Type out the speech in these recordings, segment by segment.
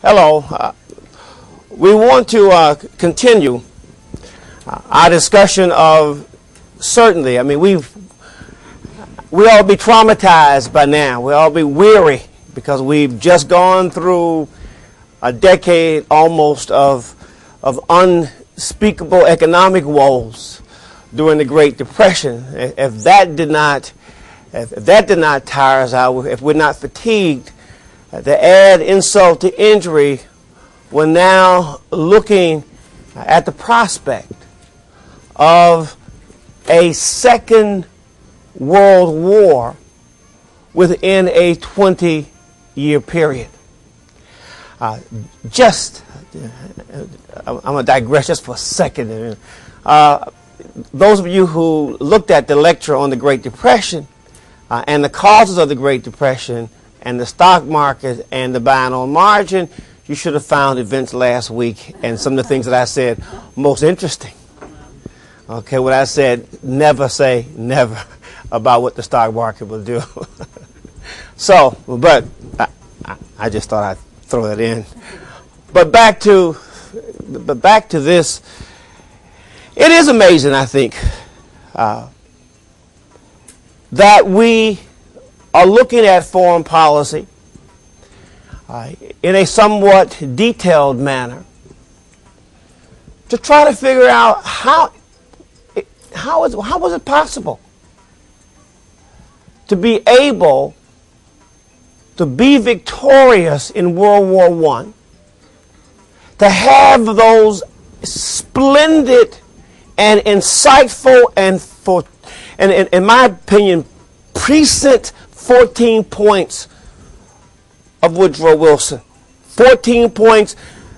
Hello. We want to continue our discussion of certainty. I mean, we all be traumatized by now. We all be weary because we've just gone through a decade almost of unspeakable economic woes during the Great Depression. If that did not tire us out, if we're not fatigued, to add insult to injury, we're now looking at the prospect of a second world war within a 20-year period. I'm going to digress just for a second. Those of you who looked at the lecture on the Great Depression and the causes of the Great Depression and the stock market and the buying on margin, you should have found events last week and some of the things that I said most interesting. Okay, what I said, never say never about what the stock market will do. So, but I just thought I'd throw that in. But back to this. It is amazing, I think, that we are looking at foreign policy in a somewhat detailed manner to try to figure out how was it possible to be able to be victorious in World War I, to have those splendid and insightful and in my opinion, prescient 14 points of Woodrow Wilson. 14 points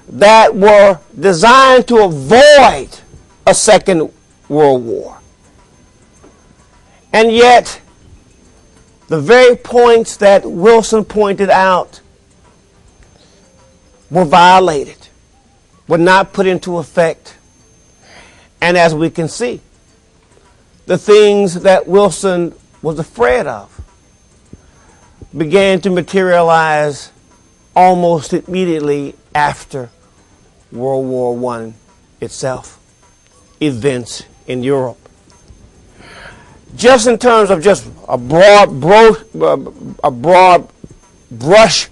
that were designed to avoid a second world war. And yet, the very points that Wilson pointed out were violated, were not put into effect. And as we can see, the things that Wilson was afraid of began to materialize almost immediately after World War I itself. Events in Europe. Just in terms of just a broad brush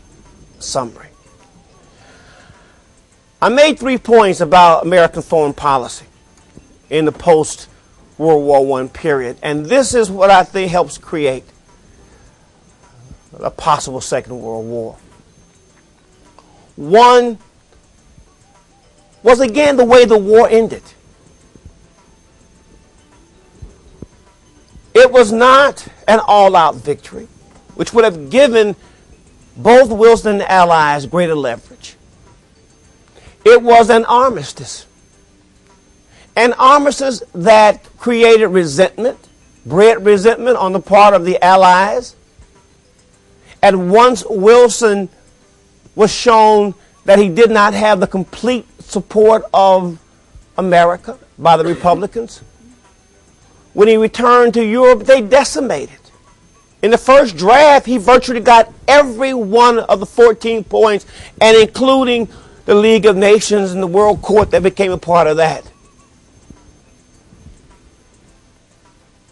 summary, I made 3 points about American foreign policy in the post-World War I period. And this is what I think helps create a possible second world war. One was, again, the way the war ended. It was not an all-out victory, which would have given both Wilson and the Allies greater leverage. It was an armistice. An armistice that created resentment, bred resentment on the part of the Allies. And once Wilson was shown that he did not have the complete support of America by the Republicans, when he returned to Europe, they decimated. In the first draft, he virtually got every one of the 14 points, and including the League of Nations and the World Court that became a part of that.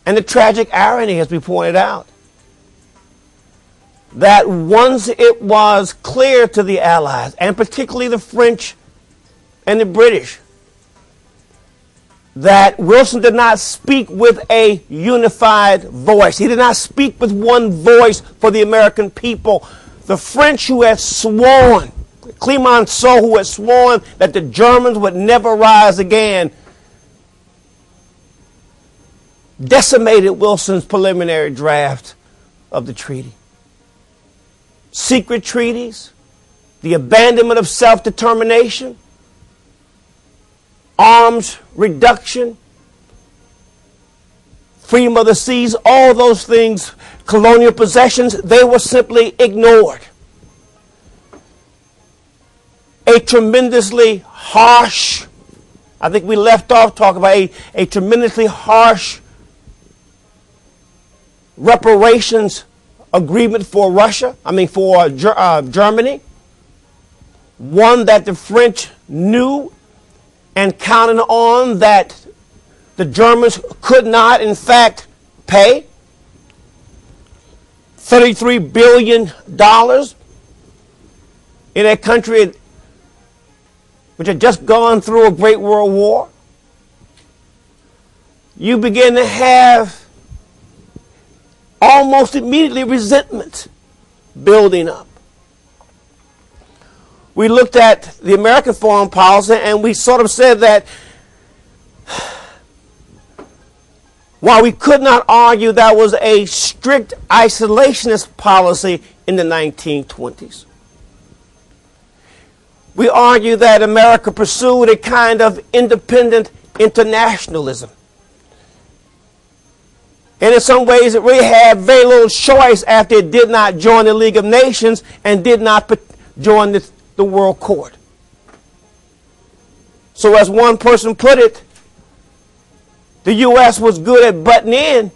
And the tragic irony, as we pointed out, that once it was clear to the Allies, and particularly the French and the British, that Wilson did not speak with a unified voice. He did not speak with one voice for the American people. The French, who had sworn, Clemenceau, who had sworn that the Germans would never rise again, decimated Wilson's preliminary draft of the treaty. Secret treaties, the abandonment of self-determination, arms reduction, freedom of the seas, all those things, colonial possessions, they were simply ignored. A tremendously harsh, I think we left off talking about a tremendously harsh reparations agreement for Russia, for Germany, one that the French knew and counted on that the Germans could not, in fact, pay. $33 billion in a country which had just gone through a Great World War. You begin to have almost immediately resentment building up. We looked at the American foreign policy and we sort of said that while we could not argue that was a strict isolationist policy in the 1920s, we argue that America pursued a kind of independent internationalism. And in some ways, it really had very little choice after it did not join the League of Nations and did not join the World Court. So as one person put it, the U.S. was good at butting in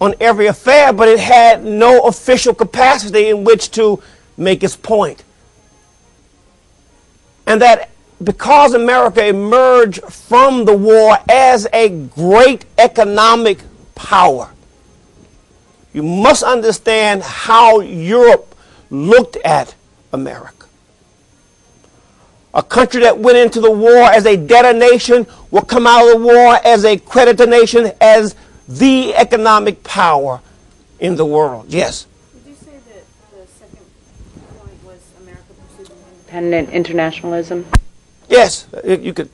on every affair, but it had no official capacity in which to make its point. And that because America emerged from the war as a great economic power, you must understand how Europe looked at America. A country that went into the war as a debtor nation will come out of the war as a creditor nation, as the economic power in the world. Yes? Would you say that the second point was America pursuing independent internationalism? Yes, you could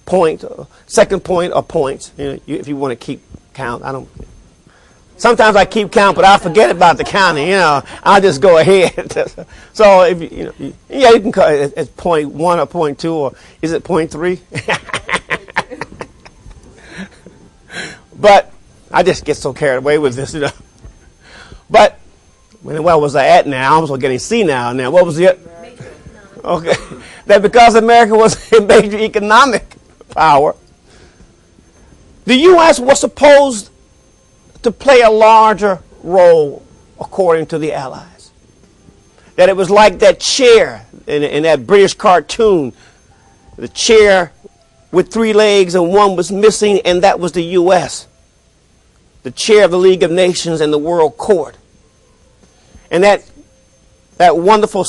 point, second point or points, if you want to keep count. I don't. Sometimes I keep count, but I forget about the counting. I'll just go ahead. So if you can call it as point 1 or point 2, or is it point 3? But I just get so carried away with this, But where was I at now? I'm getting senile now. What was it? Okay, that because America was a major economic power, the U.S. was supposed to play a larger role according to the Allies. That it was like that chair in that British cartoon, the chair with 3 legs and one was missing, and that was the U.S., the chair of the League of Nations and the World Court. And that wonderful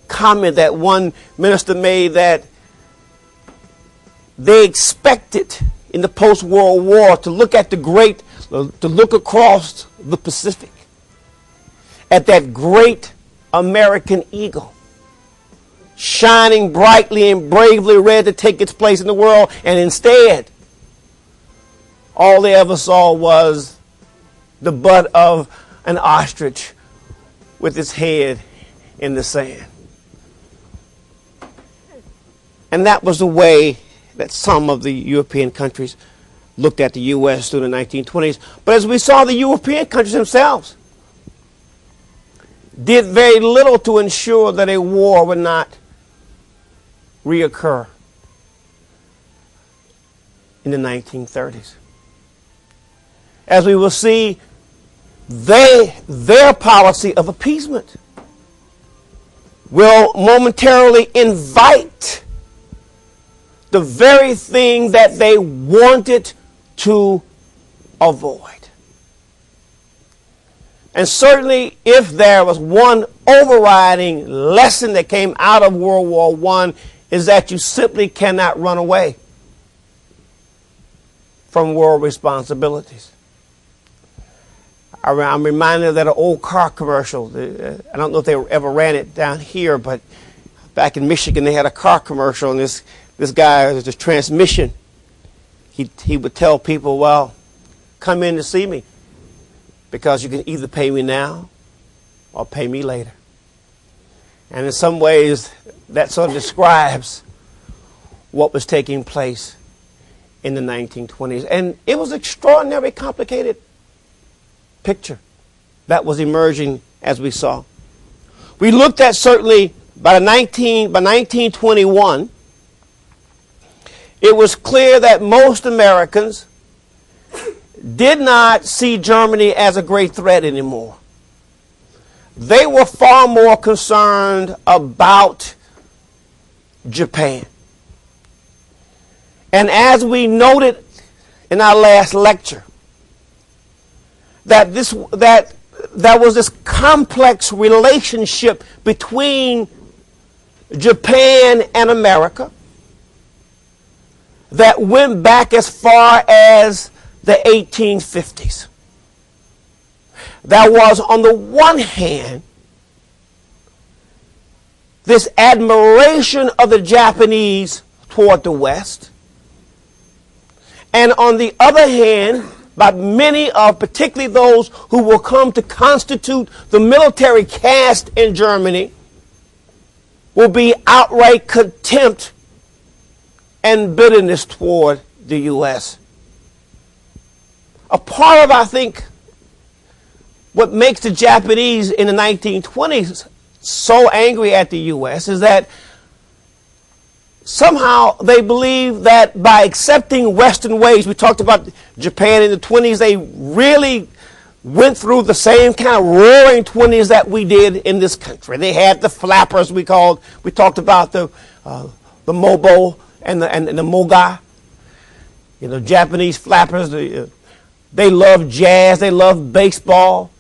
comment that one minister made, that they expected in the post-World War to look across the Pacific at that great American eagle, shining brightly and bravely ready to take its place in the world, and instead, all they ever saw was the butt of an ostrich with its head in the sand. And that was the way that some of the European countries looked at the U.S. through the 1920s. But as we saw, the European countries themselves did very little to ensure that a war would not reoccur in the 1930s. As we will see, their policy of appeasement will momentarily invite the very thing that they wanted to avoid. And certainly, if there was one overriding lesson that came out of World War I, is that you simply cannot run away from world responsibilities. I'm reminded of that old car commercial. I don't know if they ever ran it down here, but back in Michigan, they had a car commercial, and this guy, this transmission, he would tell people, well, come in to see me because you can either pay me now or pay me later. And in some ways, that sort of describes what was taking place in the 1920s. And it was an extraordinarily complicated picture that was emerging as we saw. We looked at certainly by 1921, it was clear that most Americans did not see Germany as a great threat anymore. they were far more concerned about Japan. And as we noted in our last lecture, that there was this complex relationship between Japan and America that went back as far as the 1850s. There was, on the one hand, this admiration of the Japanese toward the West, and on the other hand, by many of, particularly those who will come to constitute the military caste in Germany, will be outright contempt and bitterness toward the U.S. A part of, I think, what makes the Japanese in the 1920s so angry at the U.S. is that somehow they believe that by accepting Western ways, we talked about Japan in the 20s, they really went through the same kind of roaring 20s that we did in this country. They had the flappers we talked about the mobo and the moga, Japanese flappers. They loved jazz, they loved baseball,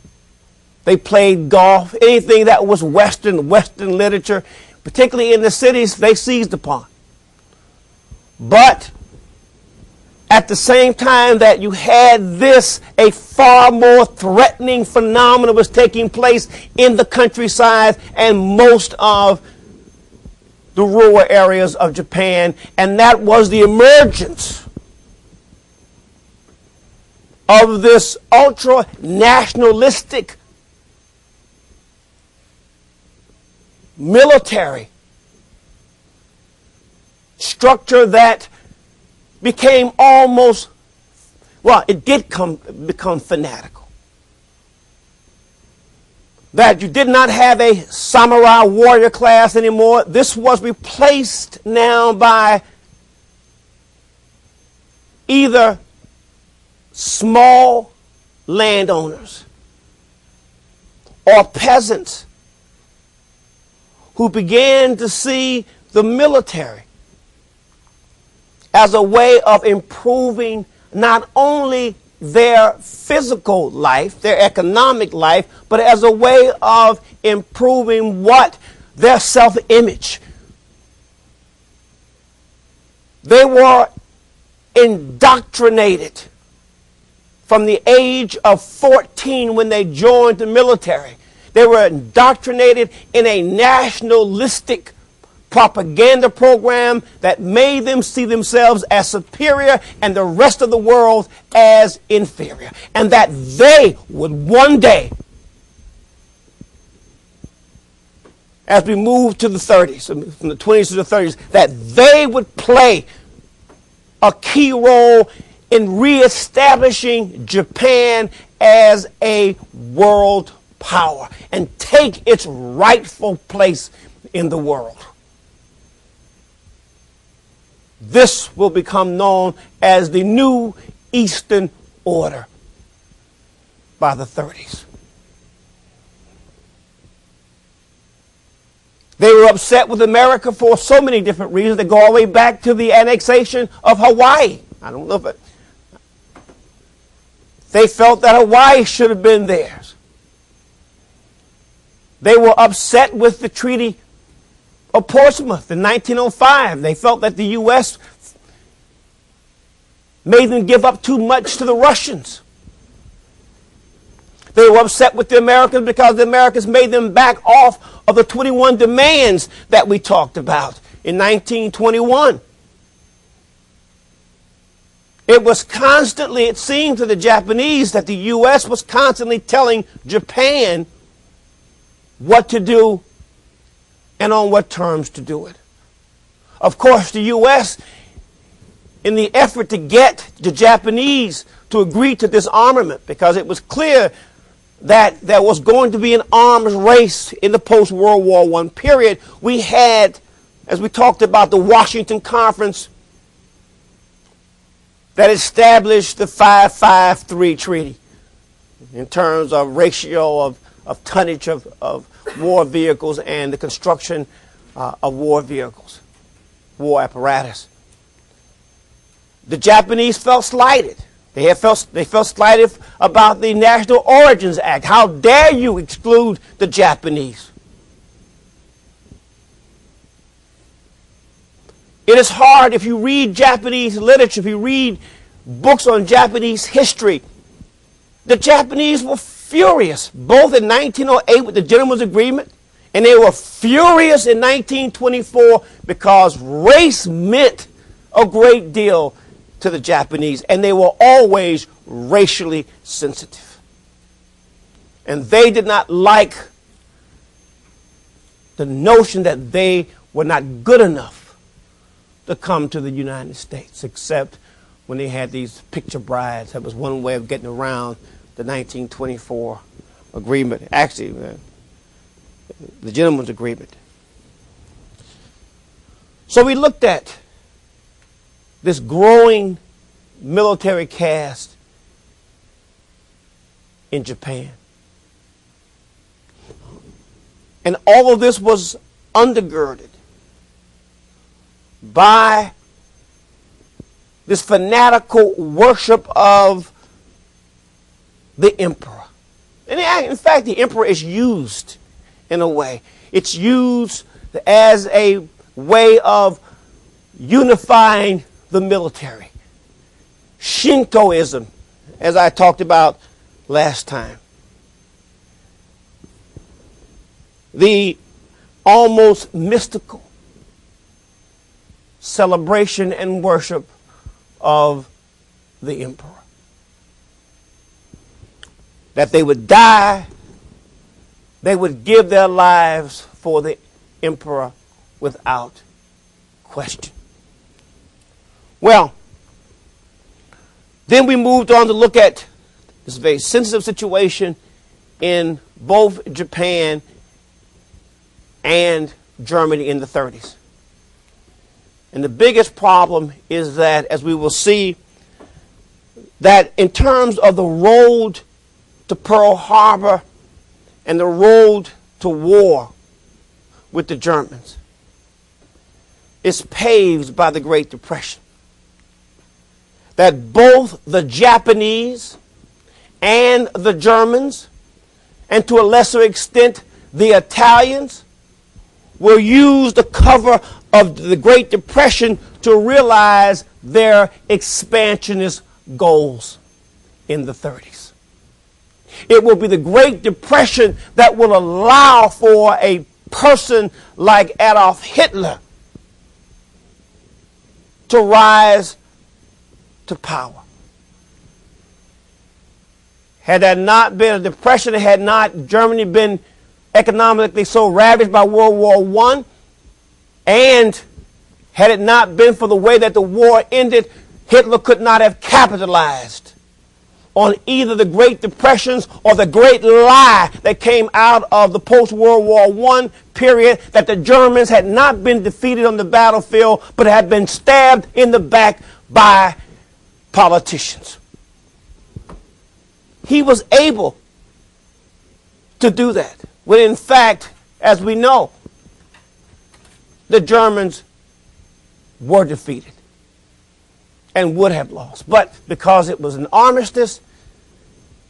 they played golf, anything that was Western literature, particularly in the cities, they seized upon. But at the same time that you had this, a far more threatening phenomenon was taking place in the countryside and most of the rural areas of Japan, and that was the emergence of this ultra-nationalistic military structure that became almost, it did become fanatical. That you did not have a samurai warrior class anymore. This was replaced now by either small landowners or peasants who began to see the military as a way of improving not only their physical life, their economic life, but as a way of improving their self-image. They were indoctrinated from the age of 14 when they joined the military. They were indoctrinated in a nationalistic propaganda program that made them see themselves as superior and the rest of the world as inferior. And that they would one day, as we move to the 30s, from the 20s to the 30s, that they would play a key role in reestablishing Japan as a world power and take its rightful place in the world. This will become known as the New Eastern Order by the 30s. They were upset with America for so many different reasons. They go all the way back to the annexation of Hawaii. I don't know if they felt that Hawaii should have been theirs. They were upset with the Treaty of Portsmouth in 1905. They felt that the U.S. made them give up too much to the Russians. They were upset with the Americans because the Americans made them back off of the 21 demands that we talked about in 1921. It was constantly, it seemed to the Japanese that the U.S. was constantly telling Japan what to do and on what terms to do it. Of course, the U.S., in the effort to get the Japanese to agree to disarmament, because it was clear that there was going to be an arms race in the post-World War I period, we had, as we talked about, the Washington Conference that established the 553 Treaty in terms of ratio of tonnage of war vehicles and the construction of war vehicles, war apparatus. The Japanese felt slighted. They felt slighted about the National Origins Act. How dare you exclude the Japanese? It is hard if you read Japanese literature, if you read books on Japanese history. The Japanese were furious, both in 1908 with the Gentleman's Agreement, and they were furious in 1924 because race meant a great deal to the Japanese, and they were always racially sensitive. And they did not like the notion that they were not good enough to come to the United States, except when they had these picture brides. That was one way of getting around the 1924 agreement. Actually, the Gentleman's Agreement. So we looked at this growing military caste in Japan. And all of this was undergirded by this fanatical worship of the emperor. And in fact, the emperor is used in a way. It's used as a way of unifying the military. Shintoism, as I talked about last time. The almost mystical celebration and worship of the emperor. That they would die, they would give their lives for the emperor without question. Well, then we moved on to look at this very sensitive situation in both Japan and Germany in the 30s. And the biggest problem is that, as we will see, that in terms of the road to Pearl Harbor and the road to war with the Germans is paved by the Great Depression. That both the Japanese and the Germans, and to a lesser extent the Italians, will use the cover of the Great Depression to realize their expansionist goals in the 30s. It will be the Great Depression that will allow for a person like Adolf Hitler to rise to power. Had that not been a depression, had not Germany been economically so ravaged by World War I, and had it not been for the way that the war ended, Hitler could not have capitalized on either the Great Depressions or the great lie that came out of the post-World War I period, that the Germans had not been defeated on the battlefield, but had been stabbed in the back by politicians. He was able to do that, when in fact, as we know, the Germans were defeated and would have lost. But because it was an armistice,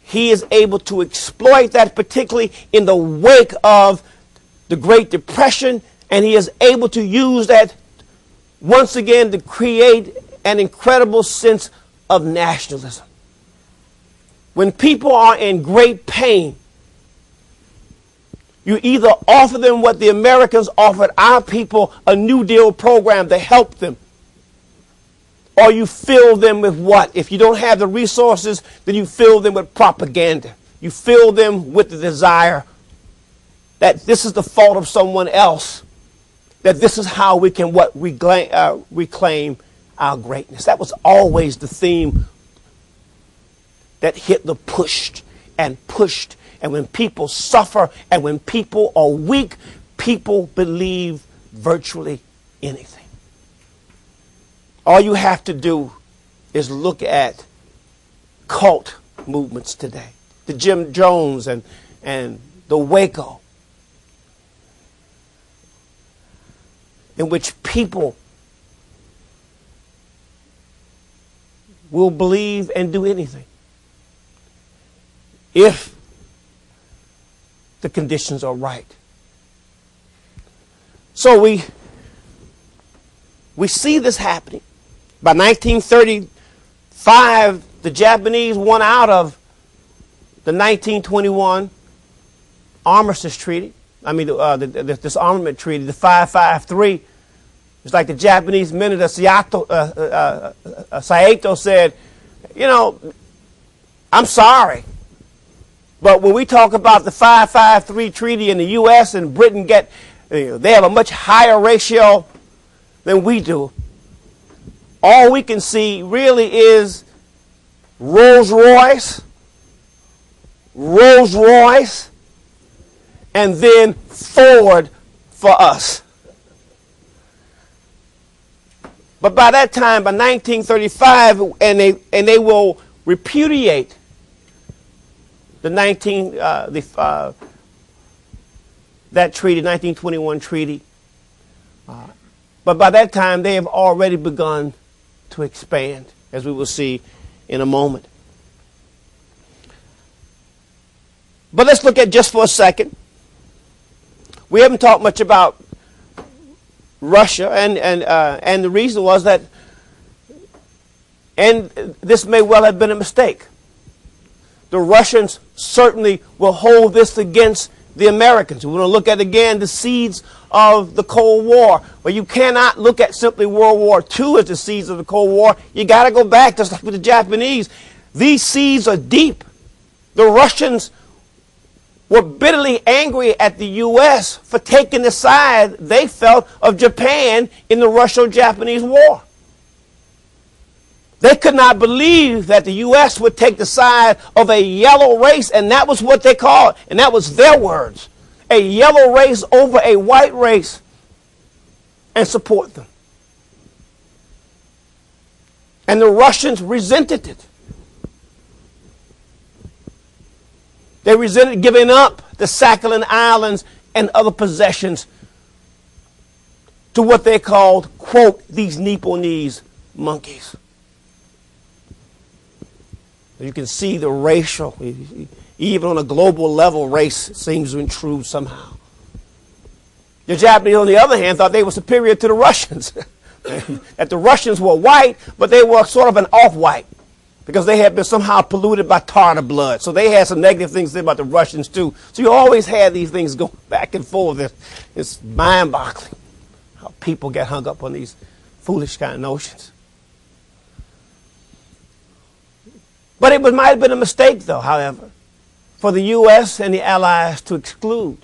he is able to exploit that, particularly in the wake of the Great Depression, and he is able to use that once again to create an incredible sense of nationalism. When people are in great pain, you either offer them what the Americans offered our people, a New Deal program to help them, or you fill them with what? If you don't have the resources, then you fill them with propaganda. You fill them with the desire that this is the fault of someone else, that this is how we can reclaim our greatness. That was always the theme that Hitler pushed and pushed. And when people suffer and when people are weak, people believe virtually anything. All you have to do is look at cult movements today. The Jim Jones and the Waco, in which people will believe and do anything if the conditions are right. So we see this happening. By 1935, the Japanese won out of the 1921 Armistice Treaty. I mean, the disarmament treaty, the 553. It's like the Japanese minister Saito said, you know, I'm sorry, but when we talk about the 553 treaty in the U.S. and Britain they have a much higher ratio than we do. All we can see really is Rolls Royce, and then Ford for us. But by that time, by 1935, and they will repudiate that treaty, 1921 treaty. But by that time, they have already begun to expand, as we will see in a moment. But let's look at just for a second. We haven't talked much about Russia, and the reason was that, and this may well have been a mistake. The Russians certainly will hold this against the Americans. We want to look at again the seeds of the Cold War. But you cannot look at simply World War II as the seeds of the Cold War. You got to go back, just like with the Japanese. These seeds are deep. The Russians were bitterly angry at the U.S. for taking the side they felt of Japan in the Russo-Japanese War. They could not believe that the U.S. would take the side of a yellow race, and that was what they called, and that was their words, a yellow race over a white race, and support them. And the Russians resented it. They resented giving up the Sakhalin Islands and other possessions to what they called, quote, these Nipponese monkeys. You can see the racial, even on a global level, race seems to intrude somehow. The Japanese, on the other hand, thought they were superior to the Russians. That the Russians were white, but they were sort of an off-white, because they had been somehow polluted by Tartar blood. So they had some negative things to say about the Russians too. So you always had these things going back and forth. It's mind-boggling how people get hung up on these foolish kind of notions. But it might have been a mistake, though, however, for the U.S. and the Allies to exclude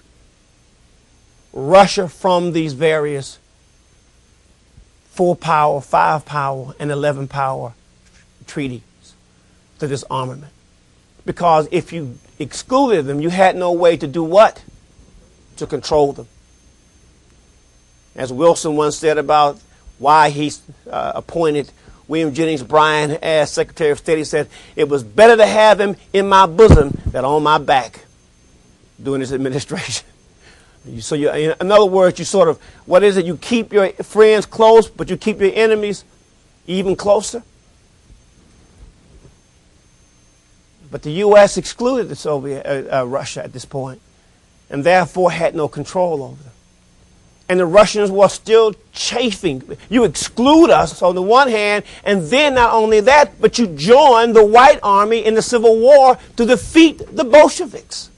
Russia from these various 4-power, 5-power, and 11-power treaties to disarmament. Because if you excluded them, you had no way to do what? To control them. As Wilson once said about why he appointed William Jennings Bryan as Secretary of State, he said, it was better to have him in my bosom than on my back during his administration. So in other words, you sort of, what is it? You keep your friends close, but you keep your enemies even closer. But the U.S. excluded the Russia at this point, and therefore had no control over them. And the Russians were still chafing. You exclude us on the one hand, and then not only that, but you join the White Army in the Civil War to defeat the Bolsheviks.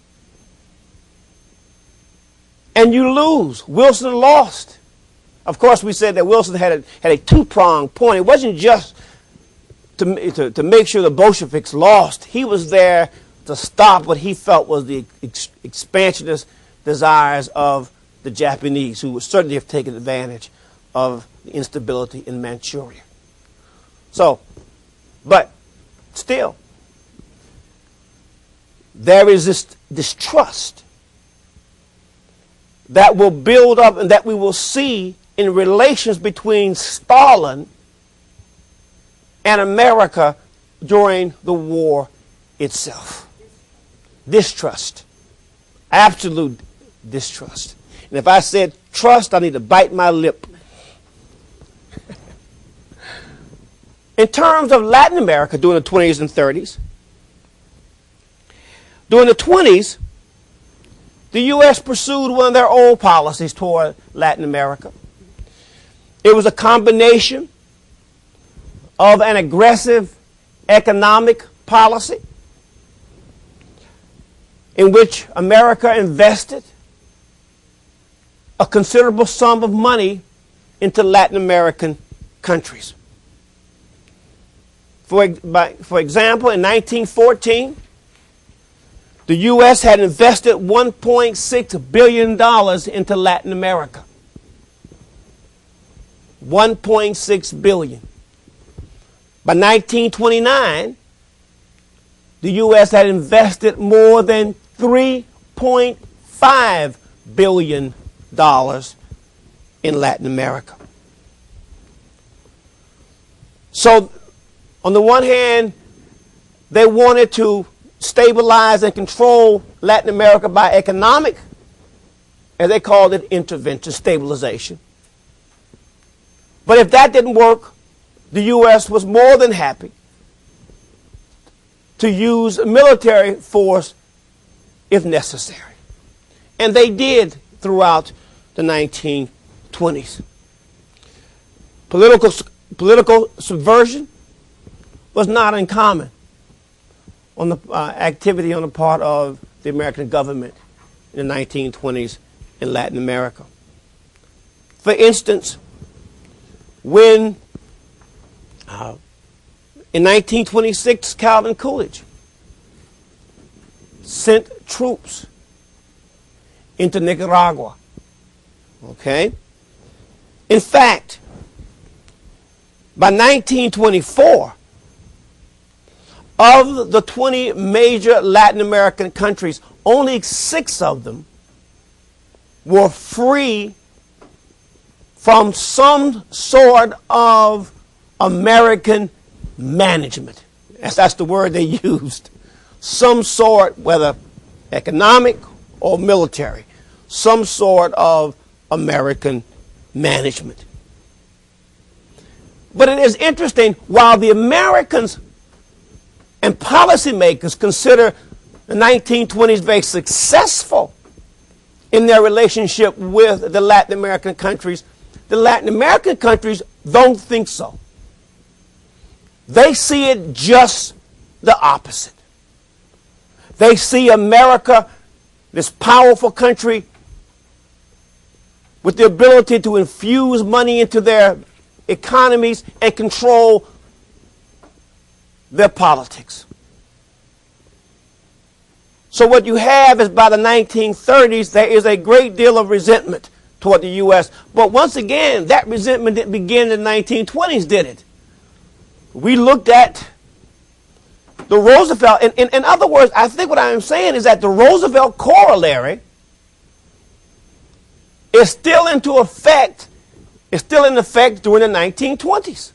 And you lose. Wilson lost. Of course, we said that Wilson had a two-pronged point. It wasn't just to make sure the Bolsheviks lost. He was there to stop what he felt was the expansionist desires of the Japanese, who would certainly have taken advantage of the instability in Manchuria. So, but still, there is this distrust that will build up and that we will see in relations between Stalin and America during the war itself. Distrust. Absolute distrust. And if I said trust, I need to bite my lip. In terms of Latin America during the 20s and 30s, during the 20s, the U.S. pursued one of their old policies toward Latin America. It was a combination of an aggressive economic policy in which America invested a considerable sum of money into Latin American countries. For example, in 1914, the U.S. had invested $1.6 billion into Latin America. $1.6 billion. By 1929, the U.S. had invested more than $3.5 billion in Latin America. So, on the one hand, they wanted to stabilize and control Latin America by economic, as they called it, intervention, stabilization. But if that didn't work, the U.S. was more than happy to use military force if necessary. And they did throughout the 1920s. Political subversion was not uncommon on the activity on the part of the American government in the 1920s in Latin America. For instance, when in 1926 Calvin Coolidge sent troops into Nicaragua. Okay? In fact, by 1924, of the 20 major Latin American countries, only 6 of them were free from some sort of American management. That's the word they used. Some sort, whether economic or military, some sort of American management. But it is interesting, while the Americans and policymakers consider the 1920s very successful in their relationship with the Latin American countries, the Latin American countries don't think so. They see it just the opposite. They see America, this powerful country, with the ability to infuse money into their economies and control their politics. So what you have is, by the 1930s, there is a great deal of resentment toward the U.S. But once again, that resentment didn't begin in the 1920s, did it? We looked at the Roosevelt. In other words, I think what I'm saying is that the Roosevelt corollary is still in effect during the 1920s.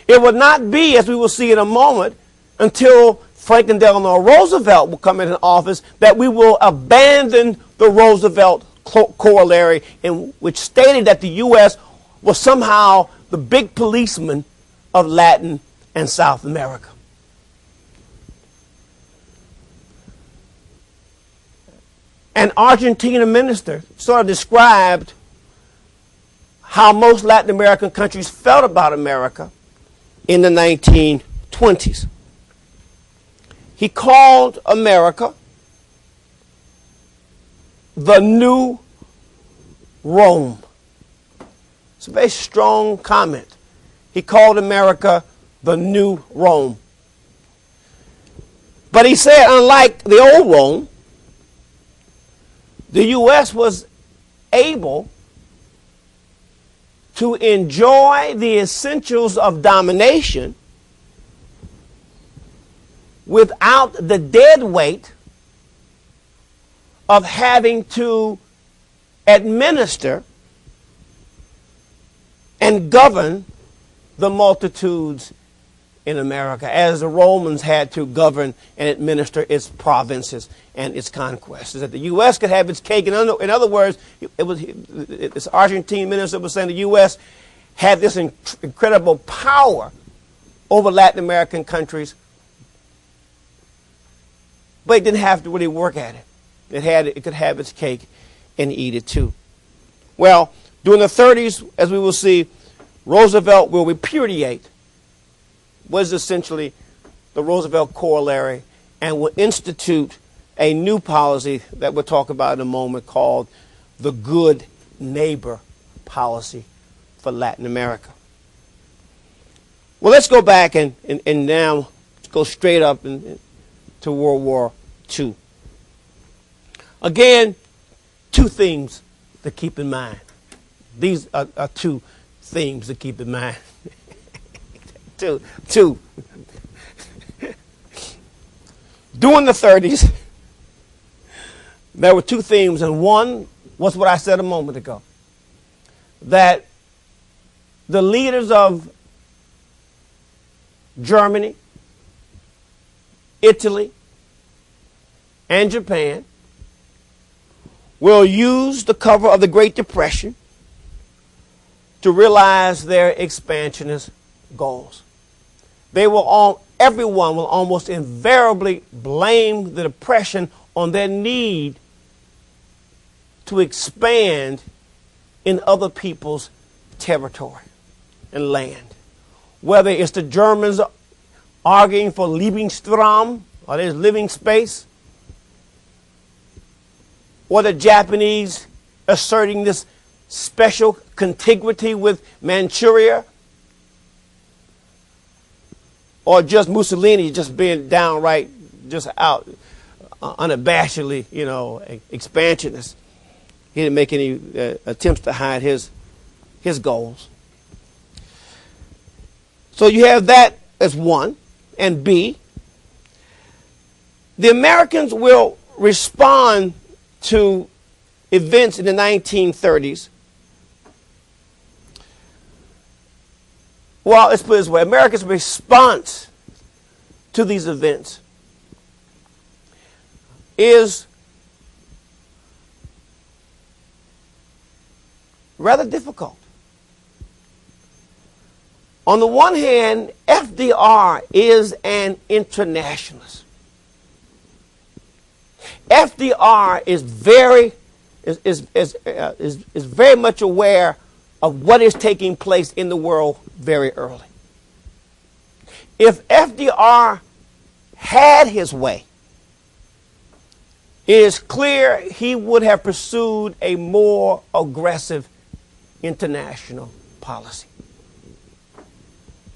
It would not be, as we will see in a moment, until Franklin Delano Roosevelt will come into office that we will abandon the Roosevelt corollary, in which stated that the U.S. was somehow the big policeman of Latin and South America. An Argentina minister sort of described how most Latin American countries felt about America in the 1920s. He called America the new Rome. It's a very strong comment. He called America the new Rome. But he said, unlike the old Rome, the U.S. was able to enjoy the essentials of domination without the dead weight of having to administer and govern the multitudes in America, as the Romans had to govern and administer its provinces and its conquests. That the U.S. could have its cake. In other words, this Argentine minister was saying the U.S. had this incredible power over Latin American countries, but it didn't have to really work at it. It could have its cake and eat it too. Well, during the 30s, as we will see, Roosevelt will repudiate what is essentially the Roosevelt corollary and will institute a new policy that we'll talk about in a moment called the good neighbor policy for Latin America. Well, let's go back and now go straight up to World War II. Again, two themes to keep in mind. These are two themes to keep in mind. Two. During the 30s, there were two themes, and one was what I said a moment ago, that the leaders of Germany, Italy, and Japan will use the cover of the Great Depression to realize their expansionist goals. Everyone will almost invariably blame the Depression on their need to expand in other people's territory and land. Whether it's the Germans arguing for Lebensraum, or there's living space, or the Japanese asserting this special contiguity with Manchuria, or just Mussolini just being downright just out unabashedly, expansionist. He didn't make any attempts to hide his goals. So you have that as one. And B, the Americans will respond to events in the 1930s. Well, let's put it this way. America's response to these events is rather difficult. On the one hand, FDR is an internationalist. FDR is very much aware of what is taking place in the world very early. If FDR had his way, it is clear he would have pursued a more aggressive international policy.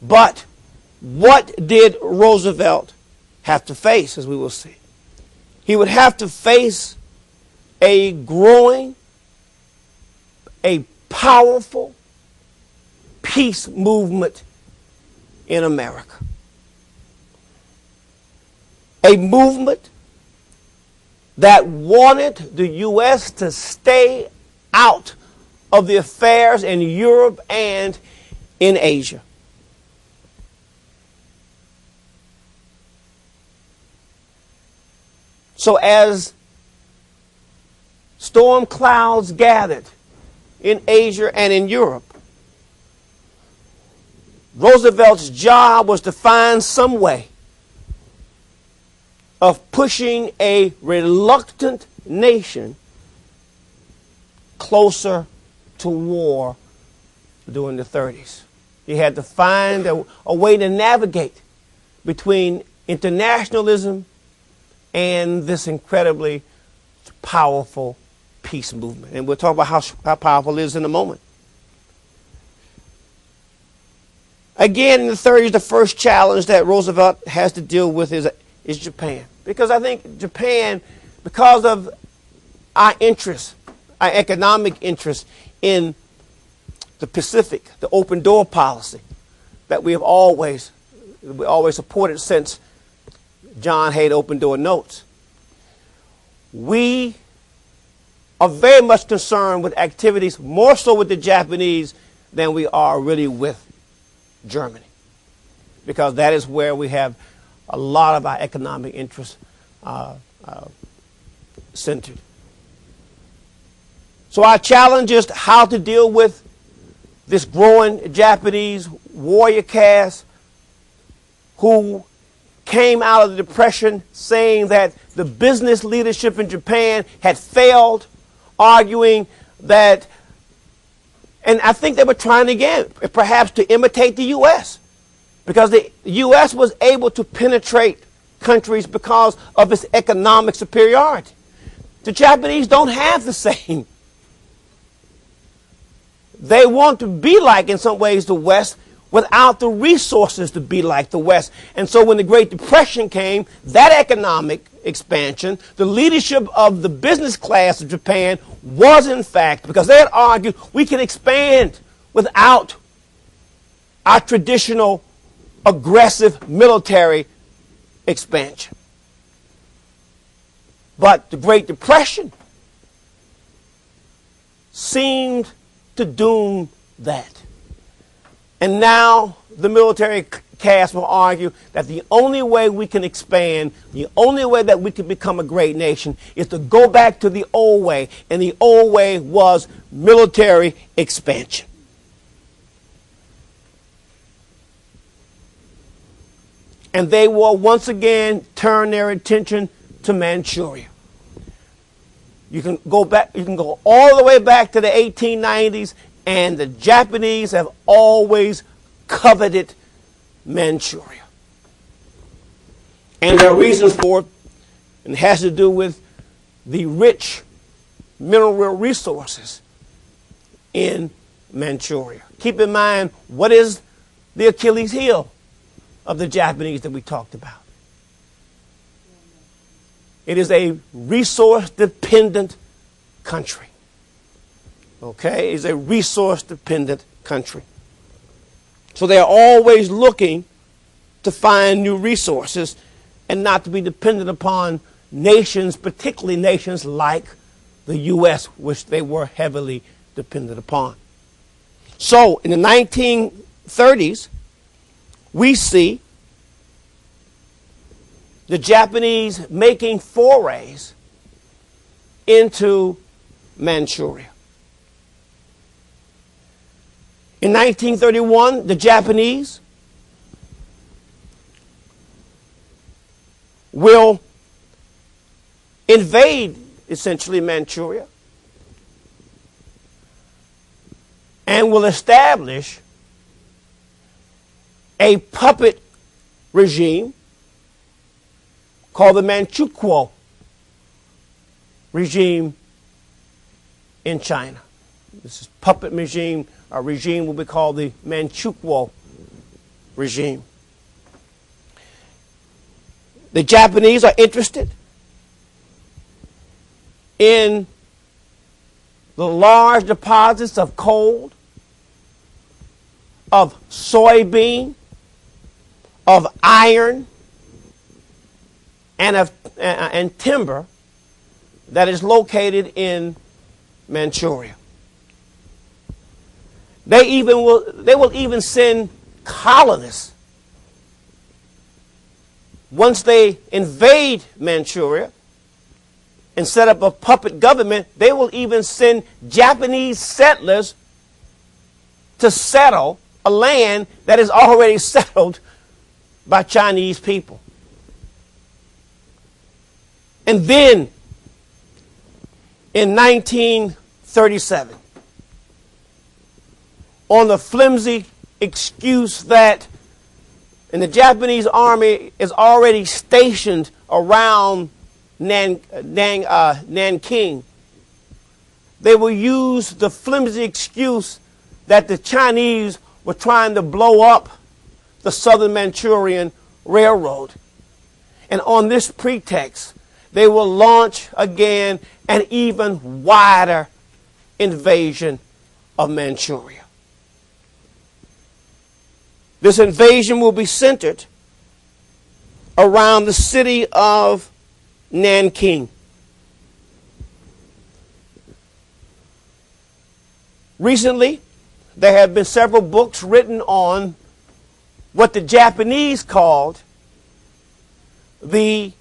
But what did Roosevelt have to face, as we will see? He would have to face a growing, a powerful peace movement in America. A movement that wanted the U.S. to stay out of the affairs in Europe and in Asia. So as storm clouds gathered in Asia and in Europe, Roosevelt's job was to find some way of pushing a reluctant nation closer to war during the 30s. He had to find a way to navigate between internationalism and this incredibly powerful peace movement. And we'll talk about how powerful it is in a moment. Again, in the 30s, the first challenge that Roosevelt has to deal with is Japan. Because I think Japan, because of our interest, our economic interest in the Pacific, the open door policy that we have always supported since John Hay open door notes. We are very much concerned with activities, more so with the Japanese than we are really with Germany. because that is where we have a lot of our economic interests centered. So our challenge is how to deal with this growing Japanese warrior caste who came out of the Depression saying that the business leadership in Japan had failed, arguing that, and I think they were trying again, perhaps to imitate the U.S., because the U.S. was able to penetrate countries because of its economic superiority. The Japanese don't have the same. They want to be like, in some ways, the West without the resources to be like the West. And so when the Great Depression came, that economic expansion, the leadership of the business class of Japan was, in fact, because they had argued we can expand without our traditional aggressive military expansion. But the Great Depression seemed to doom that. And now the military caste will argue that the only way we can expand, the only way that we can become a great nation is to go back to the old way. And the old way was military expansion. And they will once again turn their attention to Manchuria. You can go all the way back to the 1890s, and the Japanese have always coveted Manchuria. And there are reasons for it, and it has to do with the rich mineral resources in Manchuria. Keep in mind, what is the Achilles heel of the Japanese that we talked about? It is a resource-dependent country. Okay? It's a resource-dependent country. So they are always looking to find new resources and not to be dependent upon nations, particularly nations like the U.S., which they were heavily dependent upon. So in the 1930s, we see the Japanese making forays into Manchuria. In 1931, the Japanese will invade, essentially, Manchuria and will establish a puppet regime called the Manchukuo regime in China. This is puppet regime. Our regime will be called the Manchukuo regime. The Japanese are interested in the large deposits of coal, of soybean, of iron, and timber that is located in Manchuria. They will even send colonists. Once they invade Manchuria and set up a puppet government, they will even send Japanese settlers to settle a land that is already settled by Chinese people. And then, in 1937, on the flimsy excuse that the Japanese army is already stationed around Nanking, they will use the flimsy excuse that the Chinese were trying to blow up the Southern Manchurian Railroad. And on this pretext, they will launch again an even wider invasion of Manchuria. This invasion will be centered around the city of Nanking. Recently, there have been several books written on what the Japanese called the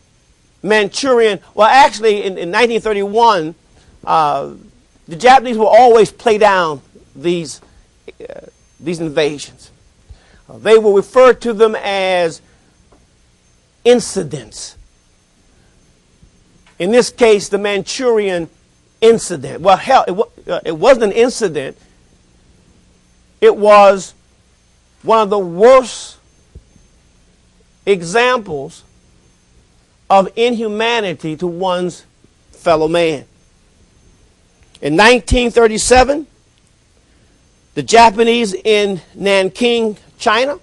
Manchurian. Well, actually, in 1931, the Japanese will always play down these invasions. They will refer to them as incidents. In this case, the Manchurian incident. Well, hell, it wasn't an incident. It was one of the worst examples of inhumanity to one's fellow man. In 1937, the Japanese in Nanking, China,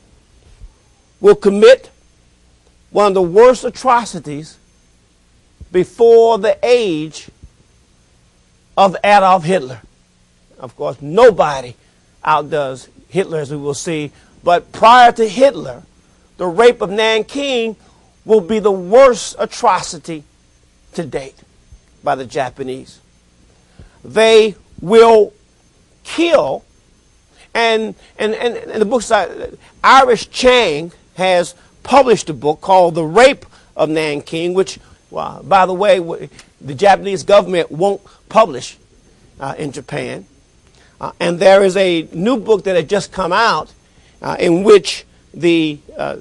will commit one of the worst atrocities before the age of Adolf Hitler. Of course, nobody outdoes Hitler, as we will see, but prior to Hitler, the rape of Nanking will be the worst atrocity to date by the Japanese. They will kill, and the book side, Irish Chang has published a book called The Rape of Nanking, which, well, by the way, the Japanese government won't publish in Japan. And there is a new book that had just come out in which a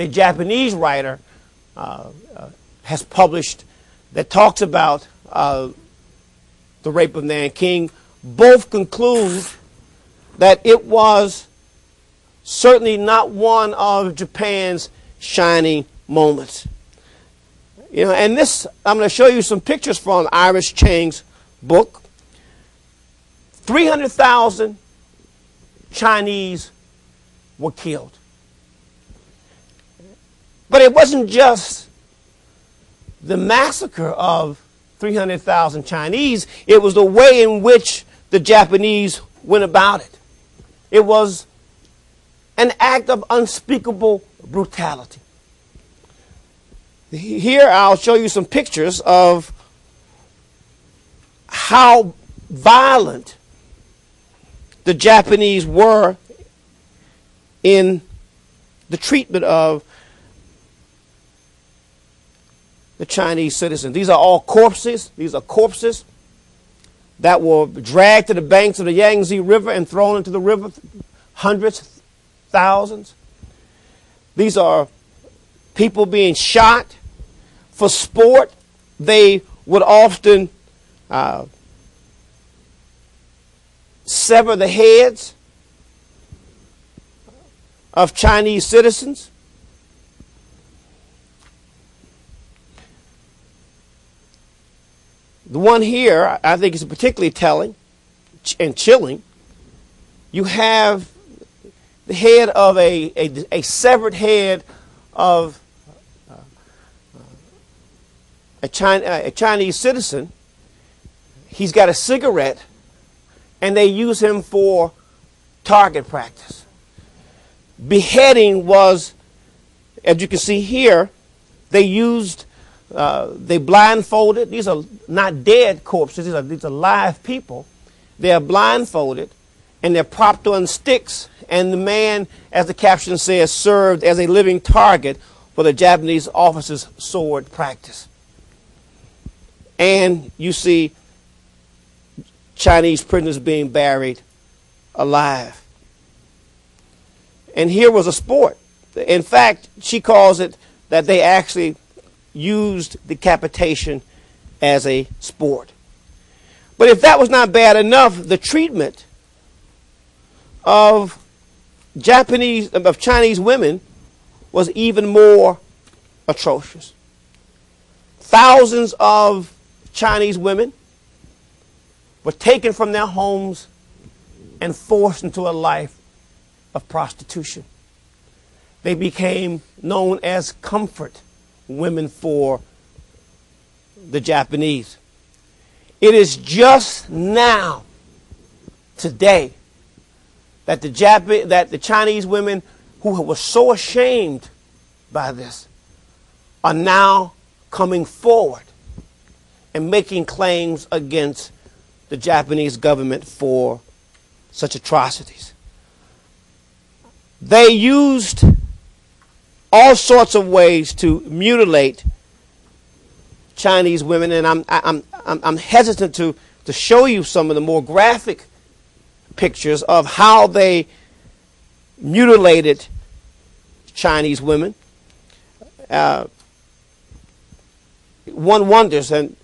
Japanese writer has published that talks about the rape of Nanking. Both conclude that it was certainly not one of Japan's shining moments. You know, and this, I'm going to show you some pictures from Irish Chang's book. 300,000 Chinese were killed. But it wasn't just the massacre of 300,000 Chinese. It was the way in which the Japanese went about it. It was an act of unspeakable brutality. Here I'll show you some pictures of how violent the Japanese were in the treatment of the Chinese citizens. These are all corpses. These are corpses that were dragged to the banks of the Yangtze River and thrown into the river, hundreds, thousands. These are people being shot for sport. They would often sever the heads of Chinese citizens. The one here, I think, is particularly telling and chilling. You have the head of a severed head of a Chinese citizen. He's got a cigarette, and they use him for target practice. Beheading was, as you can see here, they blindfolded. These are not dead corpses. These are live people. They are blindfolded, and they're propped on sticks. And the man, as the caption says, served as a living target for the Japanese officers' sword practice. And you see Chinese prisoners being buried alive. And here was a sport. In fact, she calls it that they actually used decapitation as a sport. But if that was not bad enough, the treatment of Chinese women was even more atrocious. Thousands of Chinese women were taken from their homes and forced into a life of prostitution. They became known as comfort women for the Japanese. It is just now, today, that the Chinese women who were so ashamed by this are now coming forward and making claims against the Japanese government for such atrocities. They used all sorts of ways to mutilate Chinese women, and I'm hesitant to show you some of the more graphic pictures of how they mutilated Chinese women. One wonders, and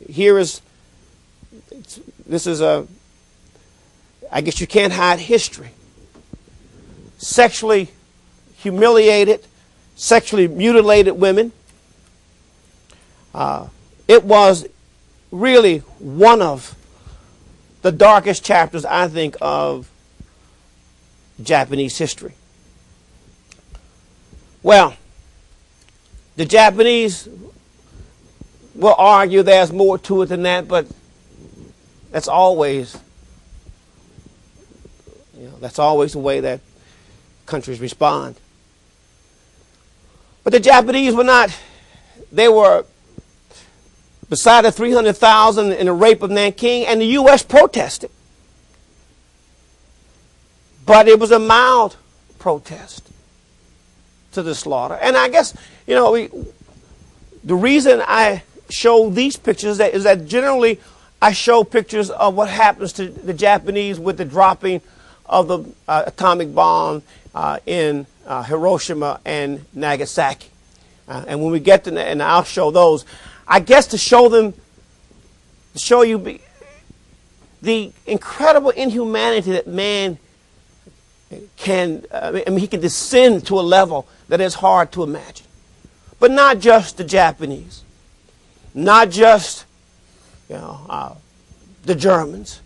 this is I guess you can't hide history. Sexually humiliated, sexually mutilated women. It was really one of the darkest chapters, I think, of Japanese history. Well, the Japanese will argue there's more to it than that, but that's always the way that countries respond. But the Japanese were not, they were beside the 300,000 in the rape of Nanking, and the U.S. protested. But it was a mild protest to the slaughter. And I guess, the reason I show these pictures is that generally I show pictures of what happens to the Japanese with the dropping of the atomic bomb in Hiroshima and Nagasaki. And when we get to, and I'll show those, I guess to show you the incredible inhumanity that man can, he can descend to a level that is hard to imagine. But not just the Japanese, not just the Germans,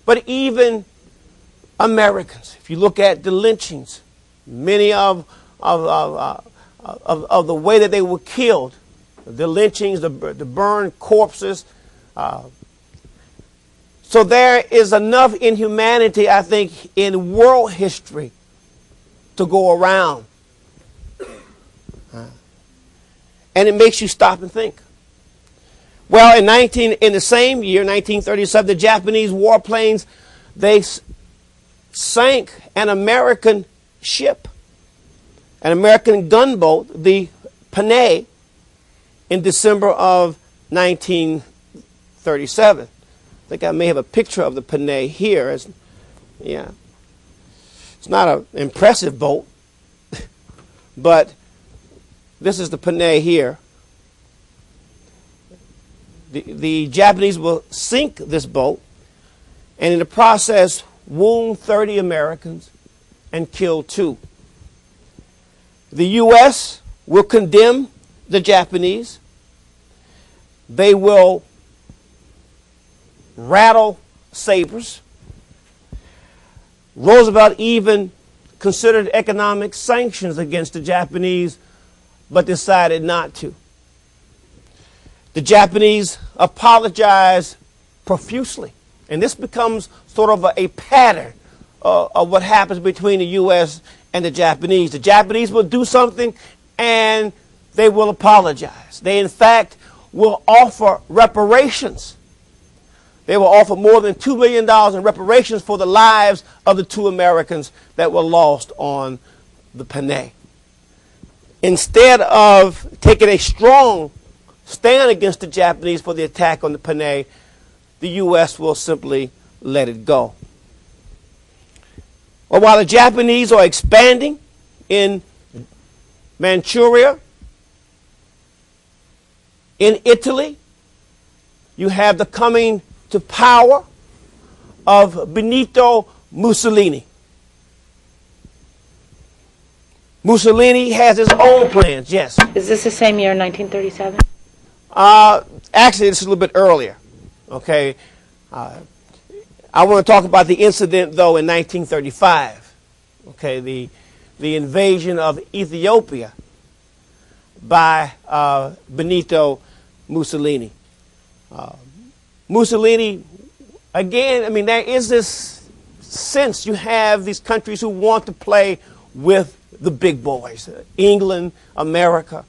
but even Americans. If you look at the lynchings, many of the way that they were killed, the lynchings, the burned corpses. So there is enough inhumanity, I think, in world history to go around. And it makes you stop and think. Well, in the same year, 1937, the Japanese warplanes, they sank an American ship, an American gunboat, the Panay, in December of 1937. I think I may have a picture of the Panay here. It's not an impressive boat, but this is the Panay here. The Japanese will sink this boat, and in the process wound 30 Americans and kill 2. The U.S. will condemn the Japanese. They will rattle sabers. Roosevelt even considered economic sanctions against the Japanese, but decided not to. The Japanese apologized profusely. And this becomes sort of a pattern of what happens between the U.S. and the Japanese. The Japanese will do something and they will apologize. They, in fact, will offer reparations. They will offer more than $2 million in reparations for the lives of the 2 Americans that were lost on the Panay. Instead of taking a strong stand against the Japanese for the attack on the Panay, the U.S. will simply let it go. Well, while the Japanese are expanding in Manchuria, in Italy, you have the coming to power of Benito Mussolini. Mussolini has his own plans, yes. Is this the same year, 1937? Actually, it's a little bit earlier. Okay. I want to talk about the incident, though, in 1935. Okay, the invasion of Ethiopia by Benito Mussolini. Mussolini, again, there is this sense you have these countries who want to play with the big boys. England, America,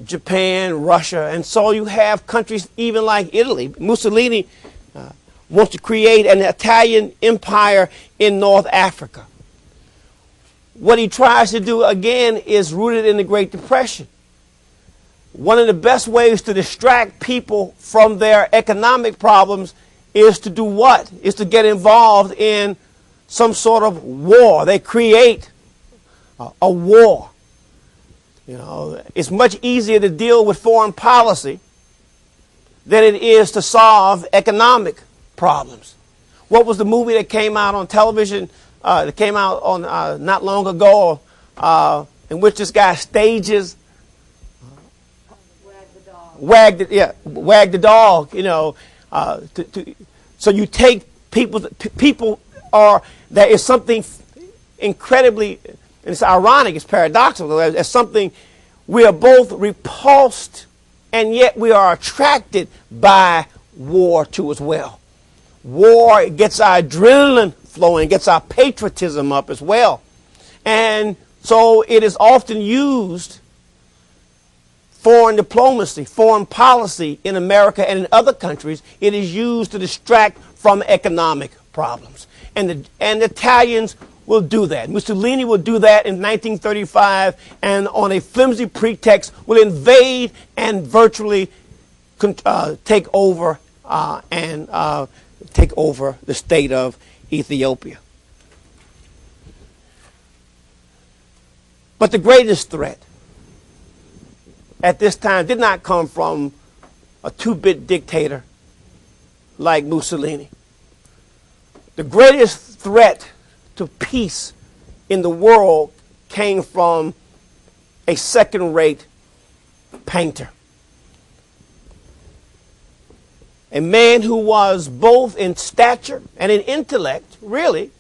Japan, Russia, and so you have countries even like Italy. Mussolini wants to create an Italian empire in North Africa. what he tries to do again is rooted in the Great Depression. One of the best ways to distract people from their economic problems is to do what? Is to get involved in some sort of war. They create a war. You know, it's much easier to deal with foreign policy than it is to solve economic problems. What was the movie that came out on television, that came out on not long ago, in which this guy stages Wag the dog, you know. So you take people are, there is something incredibly, and it's ironic, it's paradoxical, there's something, we are both repulsed and yet we are attracted by war too as well. War gets our adrenaline flowing, gets our patriotism up as well. And so it is often used, foreign diplomacy, foreign policy in America and in other countries, it is used to distract from economic problems. And the Italians will do that. Mussolini will do that in 1935 and on a flimsy pretext will invade and virtually take over the state of Ethiopia. But the greatest threat at this time did not come from a two-bit dictator like Mussolini. The greatest threat to peace in the world came from a second-rate painter. A man who was both in stature and in intellect, really,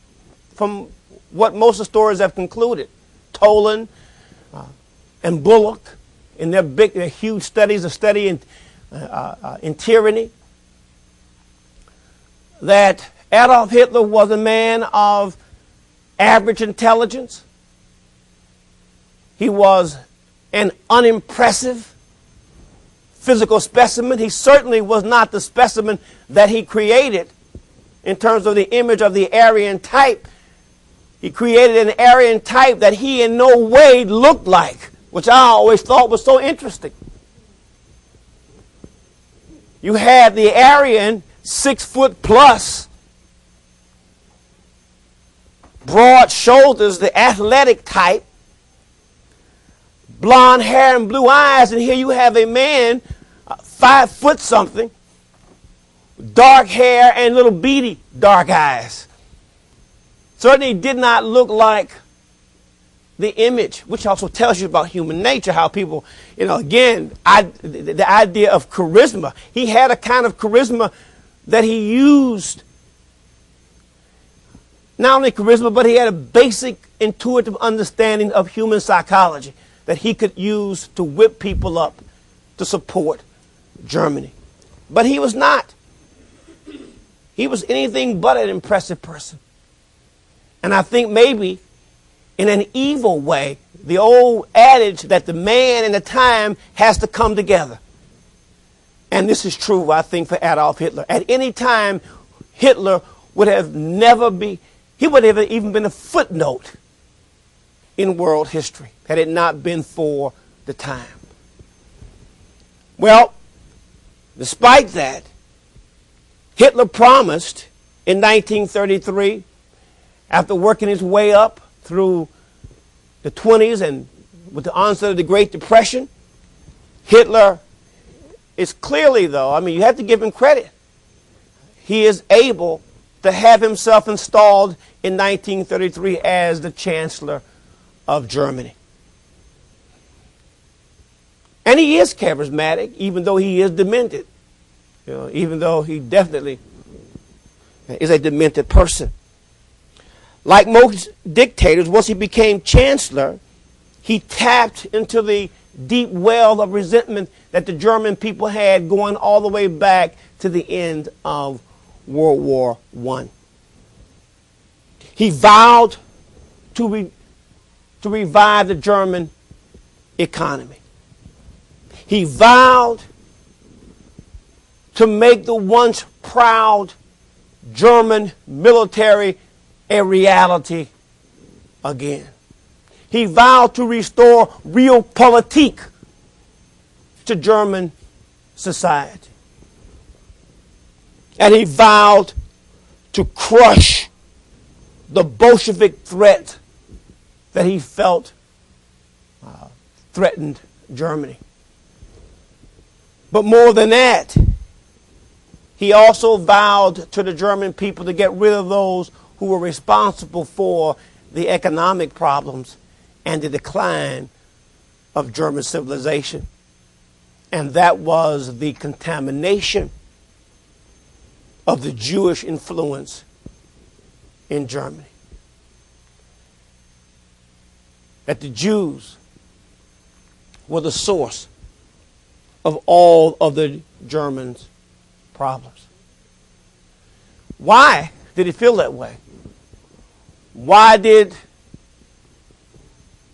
from what most historians have concluded. Toland and Bullock, in their huge studies, a study in tyranny, that Adolf Hitler was a man of average intelligence. He was an unimpressive physical specimen. He certainly was not the specimen that he created in terms of the image of the Aryan type. He created an Aryan type that he in no way looked like, which I always thought was so interesting. You had the Aryan, 6 foot plus, broad shoulders, the athletic type, blonde hair and blue eyes, and here you have a man, 5 foot something, dark hair and little beady dark eyes. Certainly did not look like the image, which also tells you about human nature, how people, you know, again, the idea of charisma. He had a kind of charisma that he used, not only charisma, but he had a basic intuitive understanding of human psychology that he could use to whip people up to support Germany. But he was not. He was anything but an impressive person. And I think maybe in an evil way, the old adage that the man and the time has to come together. And this is true, I think, for Adolf Hitler. At any time, Hitler would have never been, he would have even been a footnote in world history had it not been for the time. Well, despite that, Hitler promised in 1933, after working his way up through the 20s and with the onset of the Great Depression, Hitler is clearly, though, I mean, you have to give him credit. He is able to have himself installed in 1933 as the Chancellor of Germany. And he is charismatic, even though he is demented. You know, even though he definitely is a demented person. Like most dictators, once he became chancellor, he tapped into the deep well of resentment that the German people had going all the way back to the end of World War I. He vowed to revive the German economy. He vowed to make the once proud German military a reality again. He vowed to restore realpolitik to German society. And he vowed to crush the Bolshevik threat that he felt threatened Germany. But more than that, he also vowed to the German people to get rid of those who were responsible for the economic problems and the decline of German civilization. And that was the contamination of the Jewish influence in Germany. That the Jews were the source of all of the Germans' problems. Why did he feel that way? Why did